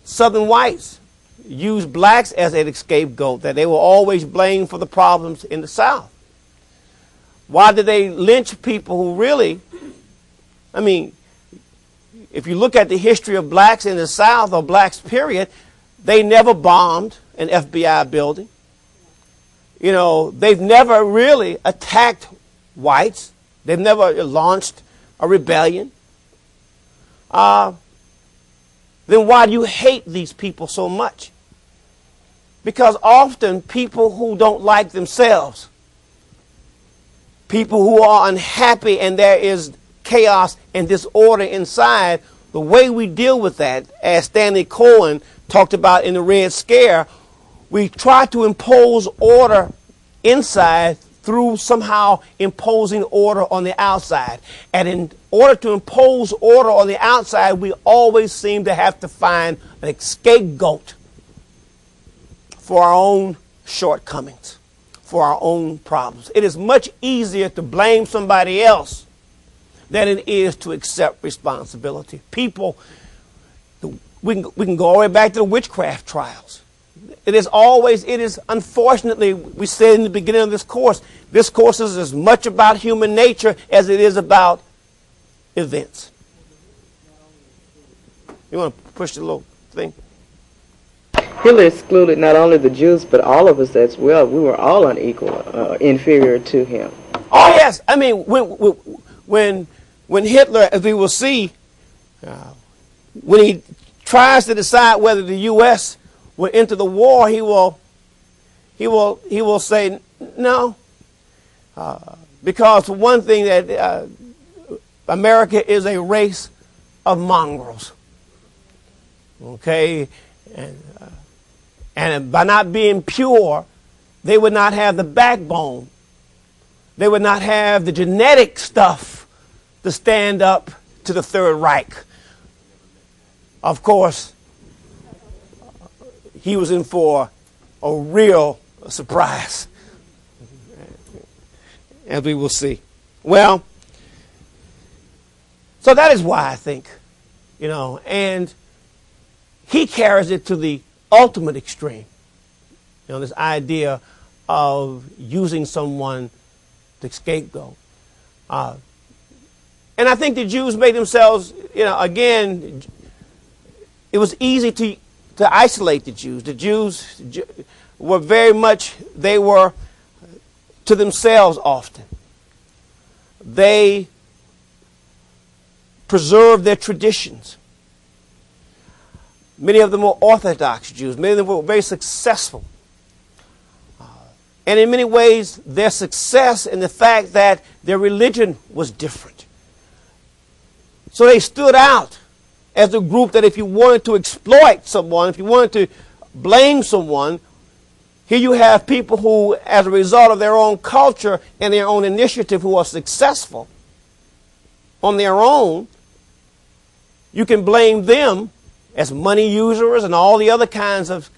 Southern whites use blacks as an scapegoat, that they were always blamed for the problems in the South? Why did they lynch people who really, I mean, if you look at the history of blacks in the South, or blacks period, they never bombed an FBI building. You know, they've never really attacked whites. They've never launched a rebellion. Then why do you hate these people so much? Because often people who don't like themselves, people who are unhappy and there is chaos and disorder inside, the way we deal with that, as Stanley Cohen talked about in the Red Scare, we try to impose order inside through somehow imposing order on the outside. And in order to impose order on the outside, we always seem to have to find a scapegoat for our own shortcomings, for our own problems. It is much easier to blame somebody else than it is to accept responsibility. People, we can go all the way back to the witchcraft trials. It is unfortunately, we said in the beginning of this course is as much about human nature as it is about events. You want to push the little thing? Hitler excluded not only the Jews, but all of us as well. We were all unequal, inferior to him. Oh, yes. I mean, when Hitler, as we will see, when he tries to decide whether the U.S. will enter the war, he will say no, because for one thing, that America is a race of mongrels. Okay, and by not being pure, they would not have the backbone. They would not have the genetic stuff to stand up to the Third Reich. Of course, he was in for a real surprise, as we will see. Well, so that is why I think, and he carries it to the ultimate extreme. This idea of using someone to scapegoat. And I think the Jews made themselves, again, it was easy to isolate the Jews. The Jews were they were to themselves often. They preserved their traditions. Many of them were Orthodox Jews. Many of them were very successful. And in many ways, their success in the fact that their religion was different. So they stood out as a group that if you wanted to exploit someone, if you wanted to blame someone, here you have people who, as a result of their own culture and their own initiative, who are successful on their own, you can blame them as money users and all the other kinds of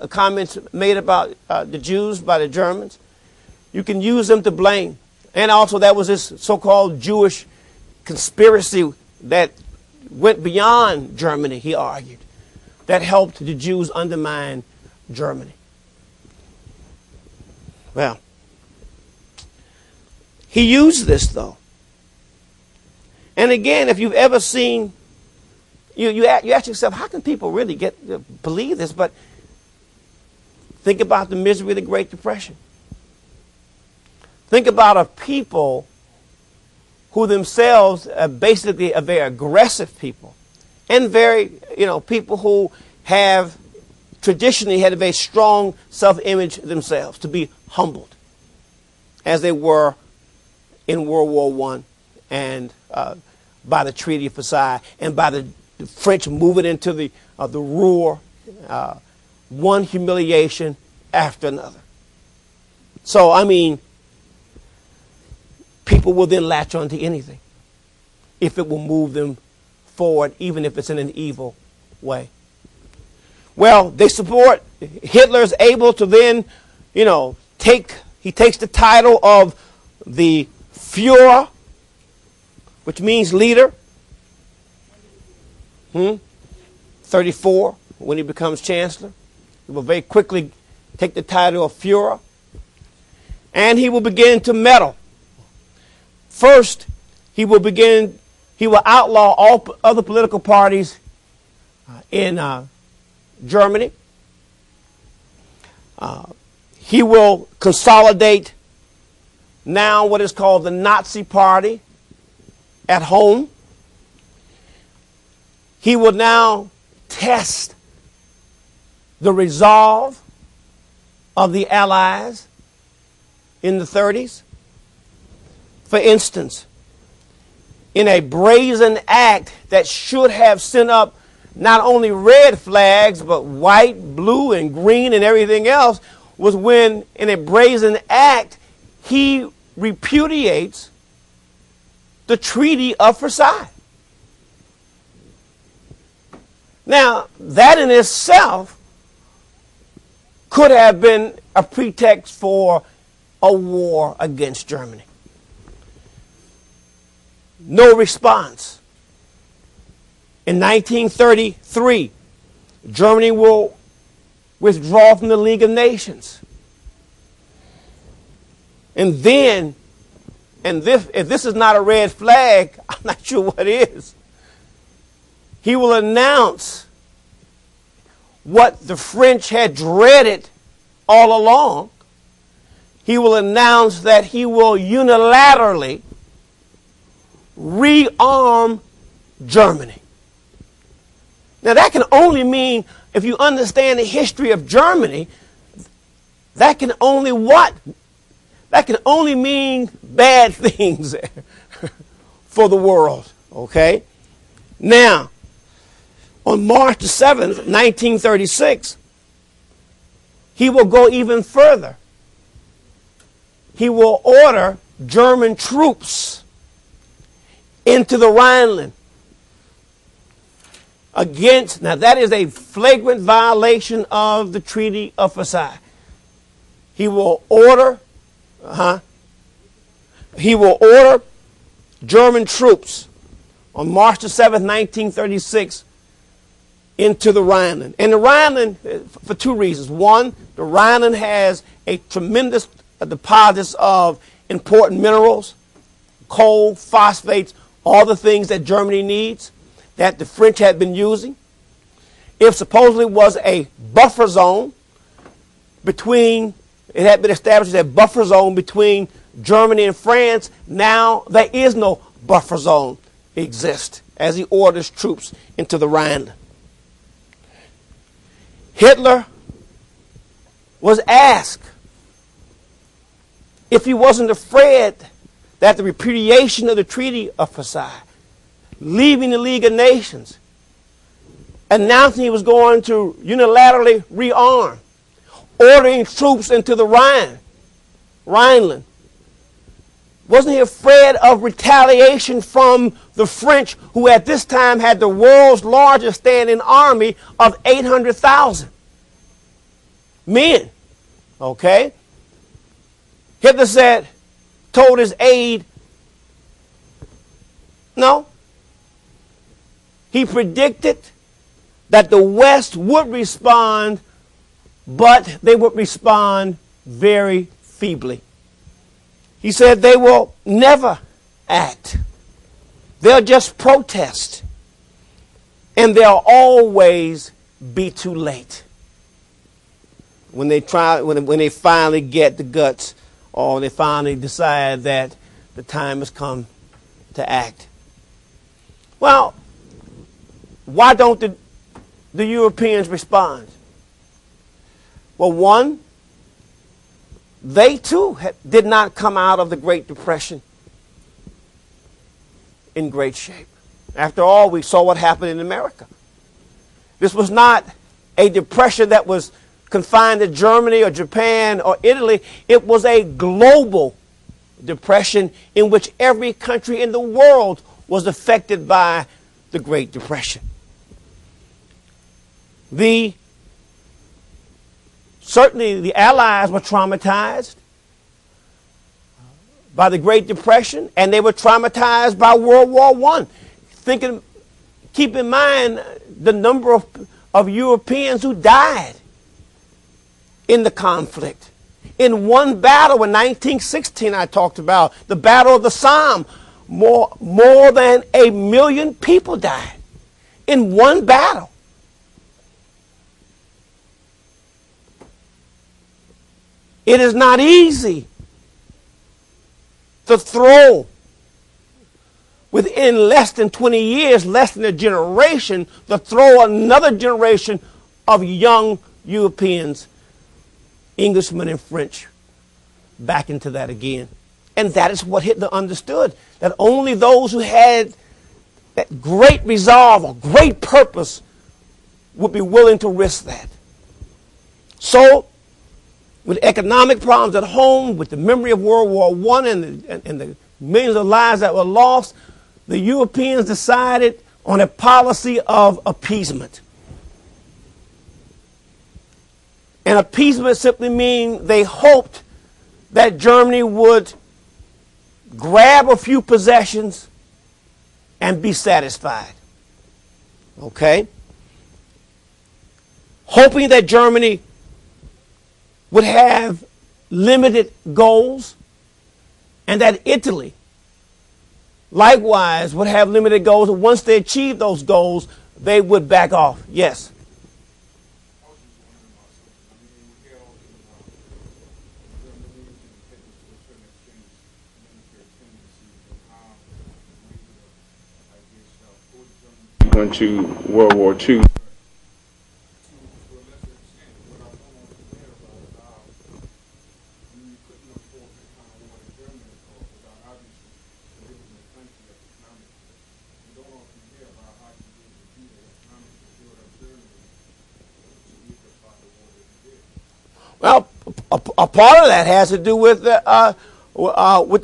comments made about the Jews by the Germans. You can use them to blame. And also there was this so-called Jewish conspiracy that went beyond Germany, he argued, that helped the Jews undermine Germany. Well, he used this, though. And again, if you've ever seen, you ask yourself, how can people really believe this? But think about the misery of the Great Depression. Think about a people who themselves are basically a very aggressive people, and very, people who have traditionally had a very strong self-image themselves, to be humbled, as they were in World War I, and by the Treaty of Versailles, and by the French moving into the Ruhr, one humiliation after another. So, people will then latch on to anything if it will move them forward, even if it's in an evil way. Well, they support, Hitler's able to then, he takes the title of the Führer, which means leader. 34, when he becomes chancellor. He will very quickly take the title of Führer. And he will begin to meddle. First, he will outlaw all other political parties in Germany. He will consolidate now what is called the Nazi Party at home. He will now test the resolve of the Allies in the 30s. For instance, in a brazen act that should have sent up not only red flags, but white, blue, and green, and everything else, was when, in a brazen act, he repudiates the Treaty of Versailles. Now, that in itself could have been a pretext for a war against Germany. No response. In 1933, Germany will withdraw from the League of Nations. And then, if this is not a red flag, I'm not sure what is. He will announce what the French had dreaded all along. He will announce that he will unilaterally rearm Germany. Now that can only mean, if you understand the history of Germany, that can only what? That can only mean bad things for the world, okay? Now, on March the 7th, 1936, he will go even further. He will order German troops into the Rhineland against, now that is a flagrant violation of the Treaty of Versailles. He will order German troops on March the 7th, 1936 into the Rhineland. And the Rhineland, for two reasons. One, the Rhineland has a tremendous deposits of important minerals, coal, phosphates, all the things that Germany needs that the French had been using. It supposedly was a buffer zone between, it had been established as a buffer zone between Germany and France. Now there is no buffer zone exist as he orders troops into the Rhineland. Hitler was asked if he wasn't afraid that the repudiation of the Treaty of Versailles, leaving the League of Nations, announcing he was going to unilaterally rearm, ordering troops into the Rhineland. Wasn't he afraid of retaliation from the French, who at this time had the world's largest standing army of 800,000 men? Okay? Hitler told his aide, no. He predicted that the West would respond, but they would respond very feebly. He said they will never act. They'll just protest. And there'll always be too late when they finally get the guts, or they finally decide that the time has come to act. Well, why don't the Europeans respond? Well, one, they too did not come out of the Great Depression in great shape. After all, we saw what happened in America. This was not a depression that was confined to Germany or Japan or Italy. It was a global depression in which every country in the world was affected by the Great Depression. Certainly the Allies were traumatized by the Great Depression, and they were traumatized by World War I. Keep in mind the number of Europeans who died in the conflict. In one battle in 1916, I talked about, the Battle of the Somme, more than 1 million people died in one battle. It is not easy to throw, within less than 20 years, less than a generation, to throw another generation of young Europeans, Englishmen and French, back into that again. And that is what Hitler understood, that only those who had that great resolve or great purpose would be willing to risk that. So, with economic problems at home, with the memory of World War I and the millions of lives that were lost, the Europeans decided on a policy of appeasement. And appeasement simply means they hoped that Germany would grab a few possessions and be satisfied. Okay? Hoping that Germany would have limited goals, and that Italy likewise would have limited goals, and once they achieved those goals, they would back off. Yes? Went to World War II. Well, a part of that has to do with the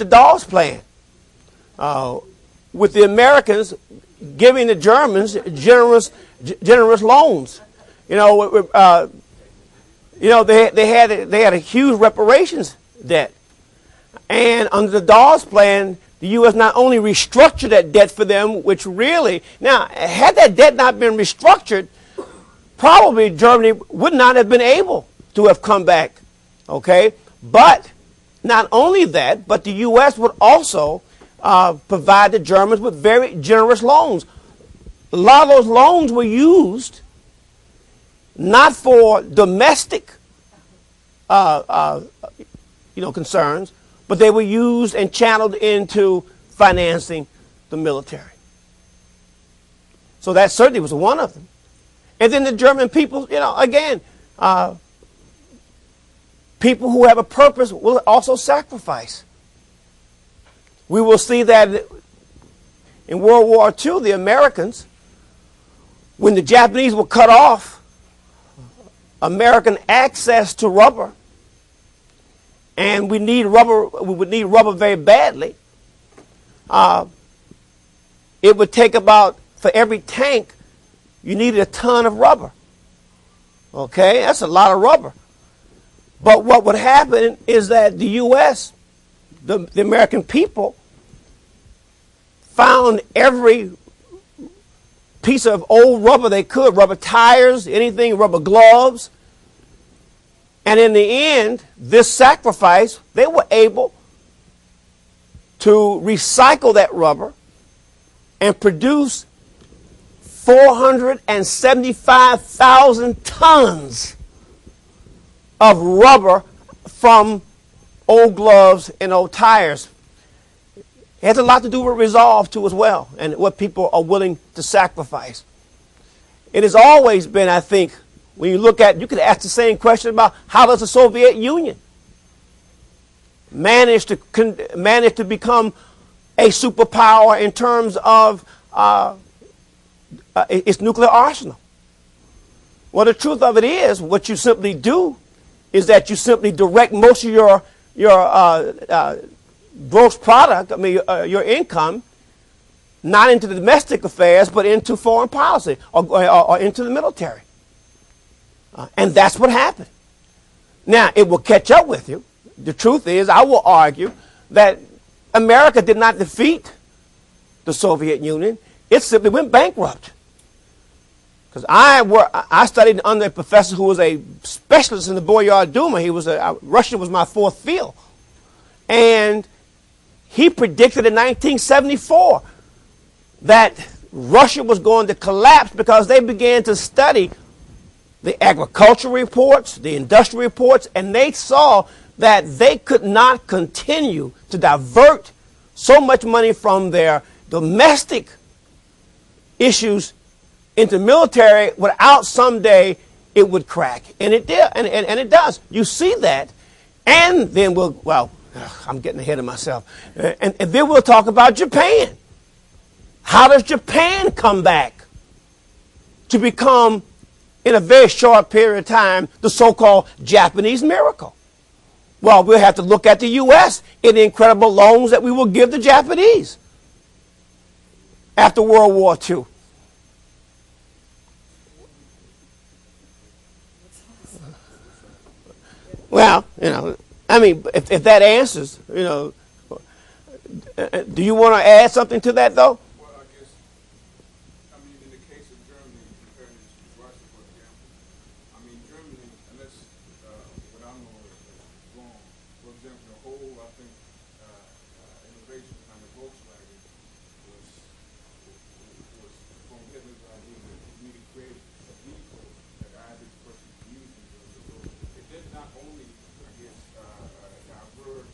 Dawes Plan, with the Americans giving the Germans generous loans. They had a huge reparations debt, and under the Dawes Plan, the U.S. not only restructured that debt for them, which really, now had that debt not been restructured, probably Germany would not have been able to have come back, okay? But not only that, but the U.S. would also provide the Germans with very generous loans. A lot of those loans were used not for domestic concerns, but they were used and channeled into financing the military. So that certainly was one of them. And then the German people, again, people who have a purpose will also sacrifice. We will see that in World War II, the Americans, when the Japanese were cut off American access to rubber, and we would need rubber very badly, it would take about, for every tank, you needed a ton of rubber. Okay, that's a lot of rubber. But what would happen is that the U.S., the American people, found every piece of old rubber they could, rubber tires, anything, rubber gloves. And in the end, this sacrifice, they were able to recycle that rubber and produce 475,000 tons of rubber from old gloves and old tires. It has a lot to do with resolve, too, as well, and what people are willing to sacrifice. It has always been, I think, when you look at, you could ask the same question about how does the Soviet Union manage to become a superpower in terms of its nuclear arsenal. Well, the truth of it is, what you simply do is that you simply direct most of your gross product, your income, not into the domestic affairs, but into foreign policy or into the military. And that's what happened. Now, it will catch up with you. The truth is, I will argue that America did not defeat the Soviet Union. It simply went bankrupt. Because I studied under a professor who was a specialist in the Boyard Duma. Russian was my fourth field. And he predicted in 1974 that Russia was going to collapse because they began to study the agricultural reports, the industrial reports, and they saw that they could not continue to divert so much money from their domestic issues into military without someday it would crack. And it did, and it does. You see that, and then I'm getting ahead of myself. And then we'll talk about Japan. How does Japan come back to become, in a very short period of time, the so-called Japanese miracle? Well, we'll have to look at the U.S. in the incredible loans that we will give the Japanese after World War II. Well, if that answers, do you want to add something to that, though? Well, I guess, in the case of Germany, compared to Russia, for example, Germany, unless what I know is wrong, for example, the whole, I think, innovation kind of Volkswagen was from Hitler's idea that we need to create a vehicle that the average person can use in Germany. So it did not only, I guess, divert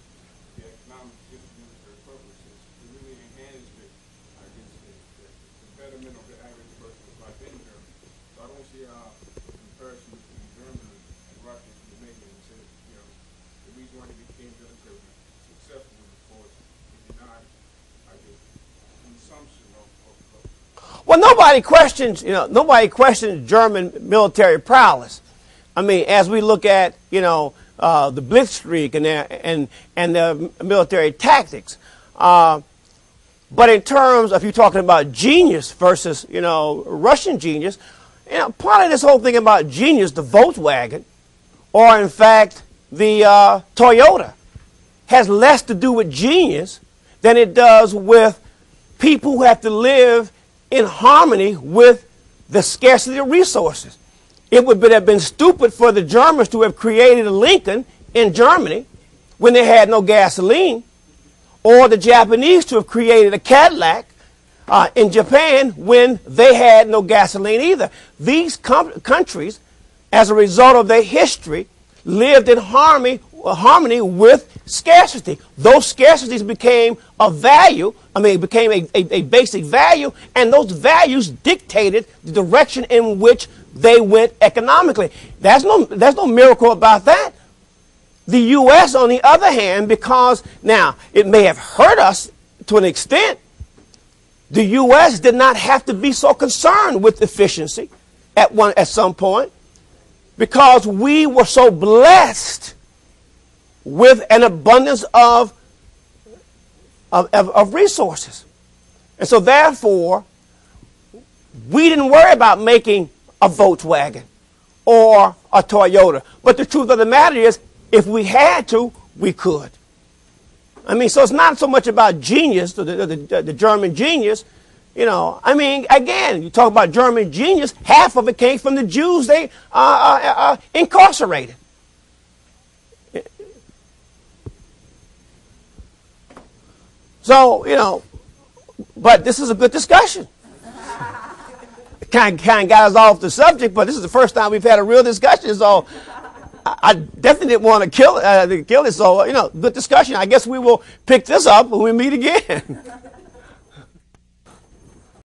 the economic just for military purposes, to really enhance the betterment of the average person's life in Germany. So I don't see how the comparison between Germany and Russia can be made. And say, the reason why they became military successful was, of course, they denied, I guess, consumption of. Well, nobody questions German military prowess. As we look at, the Blitzkrieg and the military tactics. But in terms of you talking about genius versus, Russian genius, part of this whole thing about genius, the Volkswagen, or in fact the Toyota, has less to do with genius than it does with people who have to live in harmony with the scarcity of resources. It would have been stupid for the Germans to have created a Lincoln in Germany when they had no gasoline, or the Japanese to have created a Cadillac in Japan when they had no gasoline either. These countries, as a result of their history, lived in harmony with scarcity. Those scarcities became a value, became a basic value, and those values dictated the direction in which they went economically. There's no miracle about that. The U.S., on the other hand, because now it may have hurt us to an extent, the U.S. did not have to be so concerned with efficiency at some point, because we were so blessed with an abundance of resources. And so therefore, we didn't worry about making a Volkswagen or a Toyota. But the truth of the matter is, if we had to, we could. So it's not so much about genius, the German genius. Again, you talk about German genius, half of it came from the Jews they incarcerated. So, but this is a good discussion. kind of got us off the subject, but this is the first time we've had a real discussion, so I definitely didn't want to kill it. So, good discussion. I guess we will pick this up when we meet again.